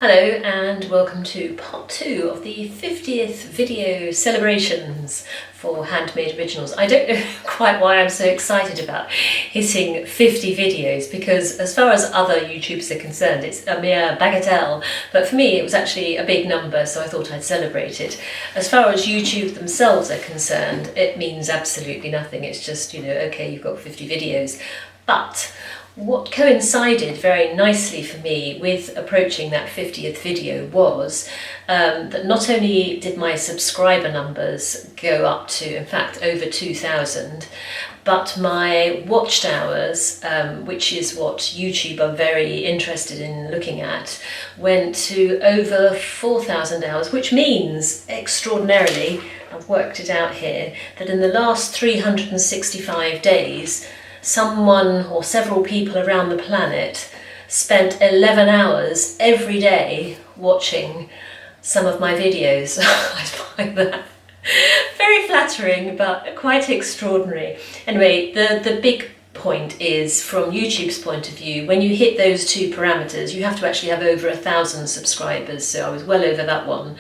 Hello and welcome to part 2 of the 50th video celebrations for Handmade Originals. I don't know quite why I'm so excited about hitting 50 videos, because as far as other YouTubers are concerned it's a mere bagatelle, but for me it was actually a big number, so I thought I'd celebrate it. As far as YouTube themselves are concerned, it means absolutely nothing. It's just, okay, you've got 50 videos. But what coincided very nicely for me with approaching that 50th video was that not only did my subscriber numbers go up to, in fact, over 2,000, but my watched hours, which is what YouTube are very interested in looking at, went to over 4,000 hours, which means, extraordinarily, I've worked it out here, that in the last 365 days, someone or several people around the planet spent 11 hours every day watching some of my videos. I find that very flattering, but quite extraordinary. Anyway, the big point is, from YouTube's point of view, when you hit those two parameters, you have to actually have over 1,000 subscribers, so I was well over that one,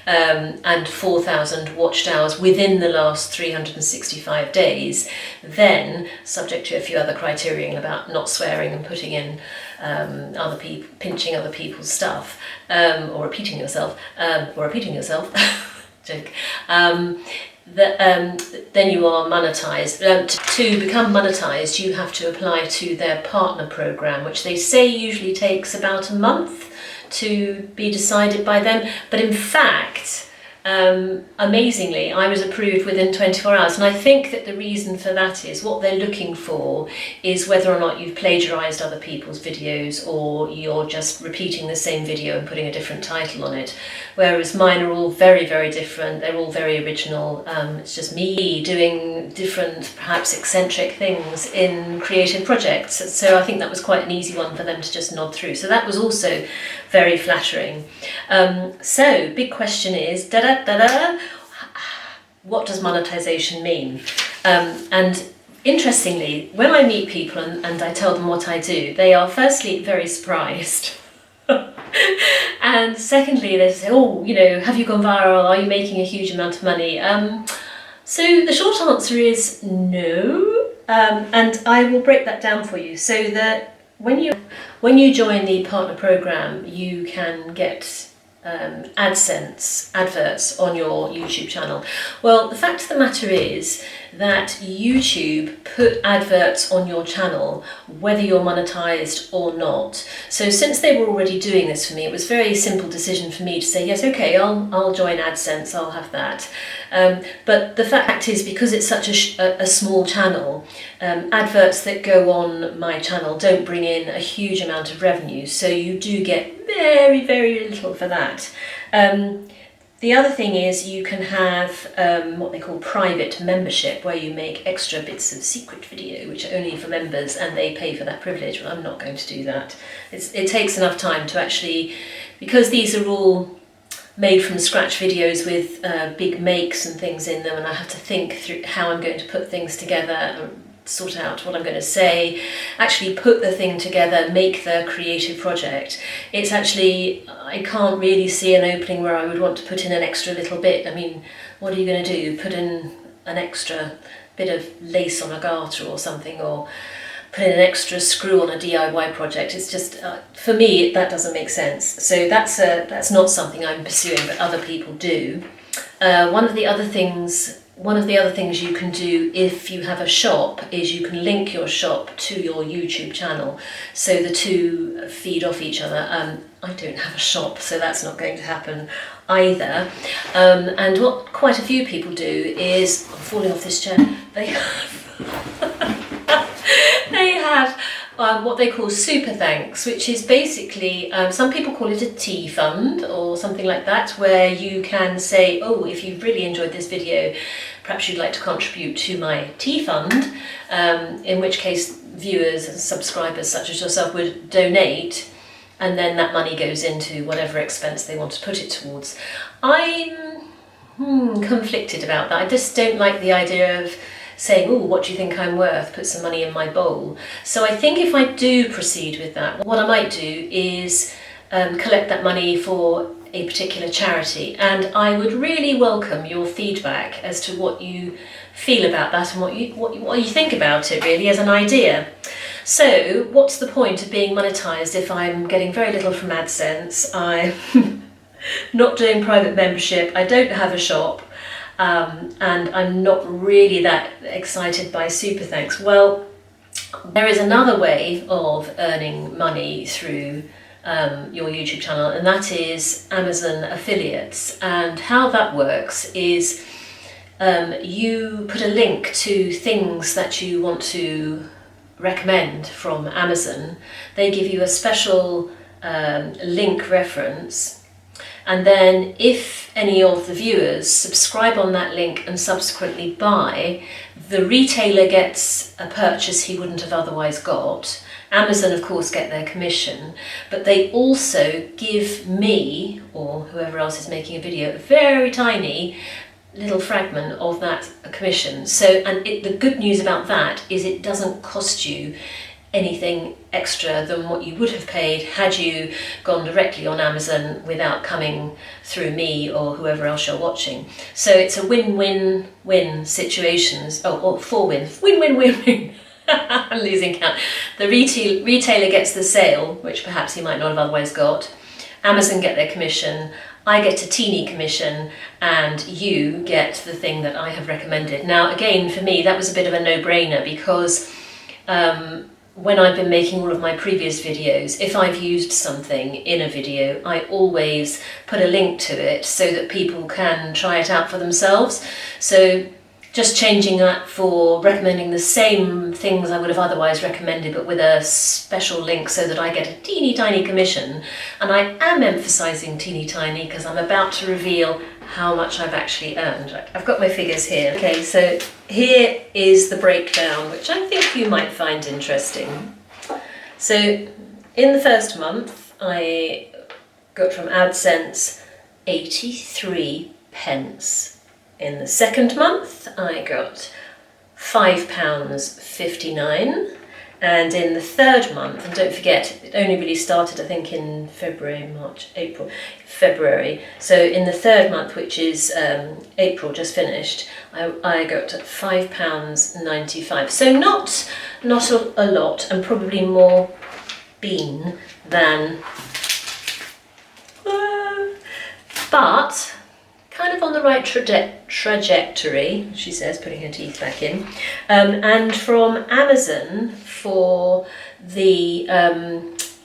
and 4,000 watched hours within the last 365 days. Then, subject to a few other criterion about not swearing and putting in other people, pinching other people's stuff, or repeating yourself, joke. Then you are monetized. To become monetized, you have to apply to their partner program, which they say usually takes about a month to be decided by them. But in fact, amazingly, I was approved within 24 hours. And I think that the reason for that is what they're looking for is whether or not you've plagiarized other people's videos or you're just repeating the same video and putting a different title on it. Whereas mine are all very, very different. They're all very original. It's just me doing different, perhaps eccentric things in creative projects. So I think that was quite an easy one for them to just nod through. So that was also very flattering. So big question is, what does monetization mean? And interestingly, when I meet people and I tell them what I do, they are firstly very surprised. And secondly, they say, oh, have you gone viral? Are you making a huge amount of money? So the short answer is no. And I will break that down for you. So that when you join the partner program, you can get AdSense, adverts on your YouTube channel. Well, the fact of the matter is that YouTube put adverts on your channel whether you're monetized or not. So since they were already doing this for me, it was a very simple decision for me to say, yes, okay, I'll join AdSense, I'll have that. But the fact is, because it's such a small channel, adverts that go on my channel don't bring in a huge amount of revenue, so you do get very, very little for that. The other thing is you can have what they call private membership, where you make extra bits of secret video which are only for members and they pay for that privilege. Well, I'm not going to do that. It takes enough time to actually, because these are all made from scratch videos with big makes and things in them, and I have to think through how I'm going to put things together, sort out what I'm going to say, actually put the thing together, make the creative project. It's actually, I can't really see an opening where I would want to put in an extra little bit. I mean, what are you going to do? Put in an extra bit of lace on a garter or something, or put in an extra screw on a DIY project. It's just, for me, that doesn't make sense. So that's not something I'm pursuing, but other people do. One of the other things you can do if you have a shop is you can link your shop to your YouTube channel, so the two feed off each other. I don't have a shop, so that's not going to happen either. And what quite a few people do is, I'm falling off this chair, they have what they call super thanks, which is basically, some people call it a tea fund or something like that, where you can say, oh, if you've really enjoyed this video, perhaps you'd like to contribute to my tea fund, in which case viewers and subscribers such as yourself would donate, and then that money goes into whatever expense they want to put it towards. I'm conflicted about that. I just don't like the idea of saying, oh, what do you think I'm worth? Put some money in my bowl. So I think if I do proceed with that, what I might do is collect that money for a particular charity, and I would really welcome your feedback as to what you feel about that and what you think about it, really, as an idea. So what's the point of being monetized if I'm getting very little from AdSense? I'm not doing private membership, I don't have a shop, and I'm not really that excited by super thanks. Well, there is another way of earning money through your YouTube channel, and that is Amazon affiliates. And how that works is you put a link to things that you want to recommend from Amazon. They give you a special link reference, and then if any of the viewers subscribe on that link and subsequently buy, the retailer gets a purchase he wouldn't have otherwise got. Amazon, of course, get their commission, but they also give me, or whoever else is making a video, a very tiny little fragment of that commission. So, and the good news about that is it doesn't cost you anything extra than what you would have paid had you gone directly on Amazon without coming through me or whoever else you're watching. So it's a win-win-win situations. Oh, four wins. Win-win-win-win. I'm losing count. The retailer gets the sale, which perhaps he might not have otherwise got. Amazon get their commission. I get a teeny commission, and you get the thing that I have recommended. Now, again, for me, that was a bit of a no-brainer, because when I've been making all of my previous videos, if I've used something in a video, I always put a link to it so that people can try it out for themselves. So just changing that for recommending the same things I would have otherwise recommended, but with a special link so that I get a teeny tiny commission. And I am emphasising teeny tiny because I'm about to reveal how much I've actually earned. I've got my figures here. Okay, so here is the breakdown, which I think you might find interesting. So in the first month, I got from AdSense 83 pence. In the second month, I got £5.59, and in the third month, and don't forget, it only really started, I think, in February. So in the third month, which is April, just finished, I got £5.95. So not a lot, and probably more bean than, but kind of on the right trajectory, she says, putting her teeth back in. And from Amazon for the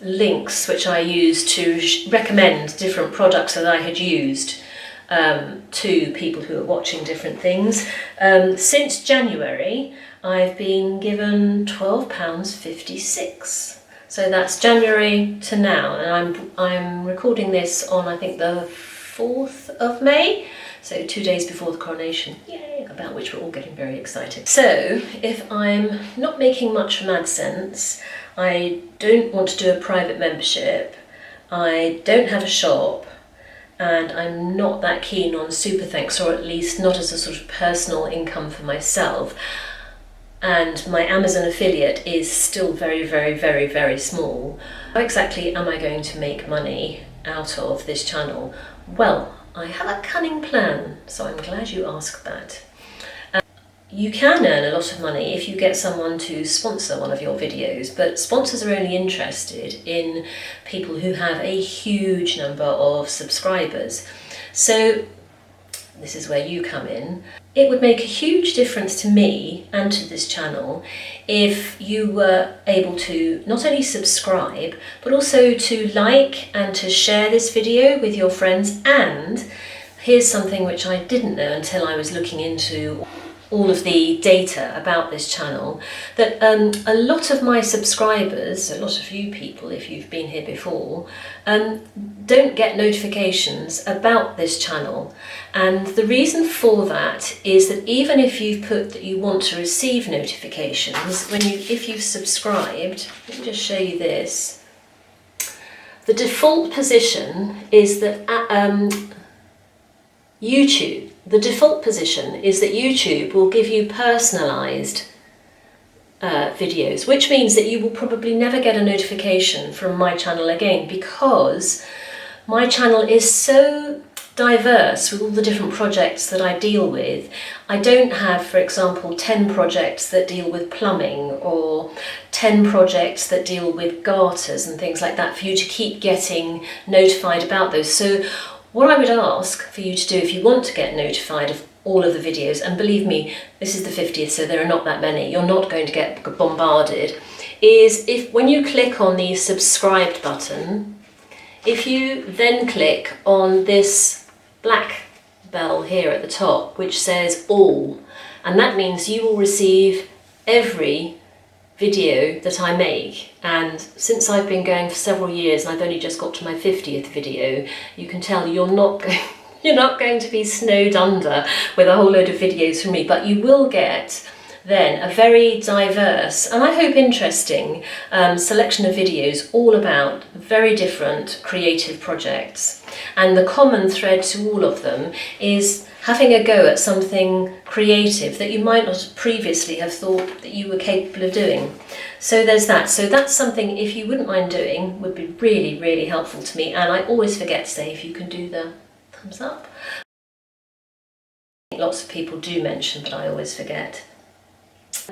links which I used to recommend different products that I had used to people who are watching different things. Since January, I've been given £12.56. So that's January to now, and I'm recording this on, I think, the 4th of May, so 2 days before the coronation, yay, about which we're all getting very excited. So if I'm not making much from AdSense, I don't want to do a private membership, I don't have a shop, and I'm not that keen on super thanks, or at least not as a sort of personal income for myself, and my Amazon affiliate is still very, very, very, very small, how exactly am I going to make money out of this channel? Well, I have a cunning plan, so I'm glad you asked that. You can earn a lot of money if you get someone to sponsor one of your videos, but sponsors are only interested in people who have a huge number of subscribers. So this is where you come in. It would make a huge difference to me and to this channel if you were able to not only subscribe, but also to like and to share this video with your friends. And here's something which I didn't know until I was looking into all of the data about this channel, that a lot of my subscribers, a lot of you people, if you've been here before, don't get notifications about this channel. And the reason for that is that even if you've put that you want to receive notifications, if you've subscribed, let me just show you this. The default position is that YouTube will give you personalised videos, which means that you will probably never get a notification from my channel again, because my channel is so diverse with all the different projects that I deal with. I don't have, for example, 10 projects that deal with plumbing or 10 projects that deal with garters and things like that for you to keep getting notified about those. So what I would ask for you to do, if you want to get notified of all of the videos, and believe me, this is the 50th, so there are not that many, you're not going to get bombarded, is if when you click on the subscribed button, if you then click on this black bell here at the top, which says all, and that means you will receive every video that I make. And since I've been going for several years and I've only just got to my 50th video, you can tell you're not going to be snowed under with a whole load of videos from me, but you will get then a very diverse and I hope interesting selection of videos all about very different creative projects. And the common thread to all of them is having a go at something creative that you might not previously have thought that you were capable of doing. So there's that. So that's something, if you wouldn't mind doing, would be really, really helpful to me. And I always forget to say if you can do the thumbs up. Lots of people do mention, but I always forget.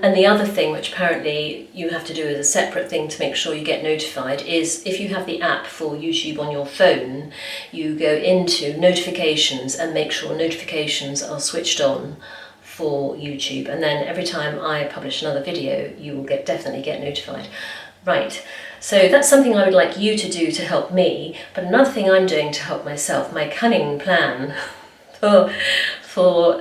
And the other thing, which apparently you have to do as a separate thing to make sure you get notified, is if you have the app for YouTube on your phone, you go into notifications and make sure notifications are switched on for YouTube. And then every time I publish another video, you will definitely get notified. Right, so that's something I would like you to do to help me. But another thing I'm doing to help myself, my cunning plan for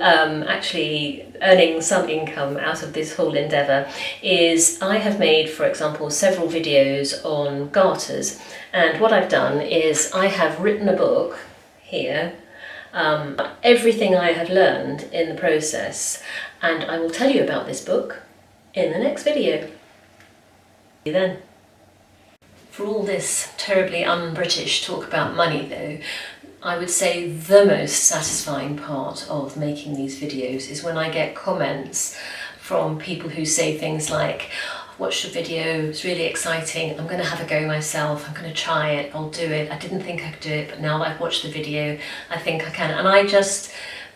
actually earning some income out of this whole endeavour, is I have made, for example, several videos on garters, and what I've done is I have written a book here, everything I have learned in the process, and I will tell you about this book in the next video. See you then. For all this terribly un-British talk about money though, I would say the most satisfying part of making these videos is when I get comments from people who say things like, "I've watched your video, it's really exciting, I'm going to have a go myself, I'm going to try it, I'll do it, I didn't think I could do it, but now I've watched the video, I think I can." And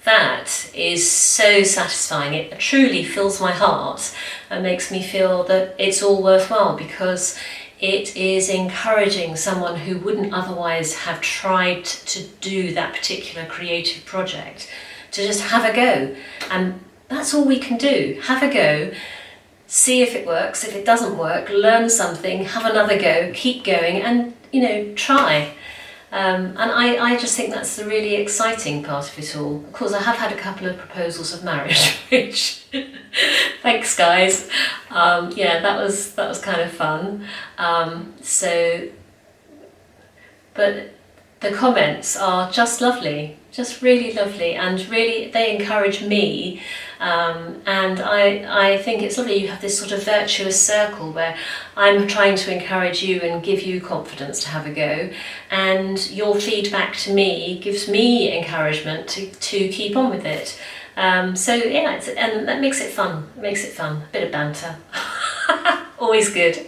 that is so satisfying. It truly fills my heart and makes me feel that it's all worthwhile, because it is encouraging someone who wouldn't otherwise have tried to do that particular creative project to just have a go. And that's all we can do. Have a go, see if it works. If it doesn't work, learn something, have another go, keep going, and try. And I just think that's the really exciting part of it all. Of course, I have had a couple of proposals of marriage, which thanks guys. Yeah, that was kind of fun. But the comments are just lovely, just really lovely, and really they encourage me. And I think it's lovely. You have this sort of virtuous circle where I'm trying to encourage you and give you confidence to have a go, and your feedback to me gives me encouragement to keep on with it. So yeah, and that makes it fun. It makes it fun. A bit of banter, always good.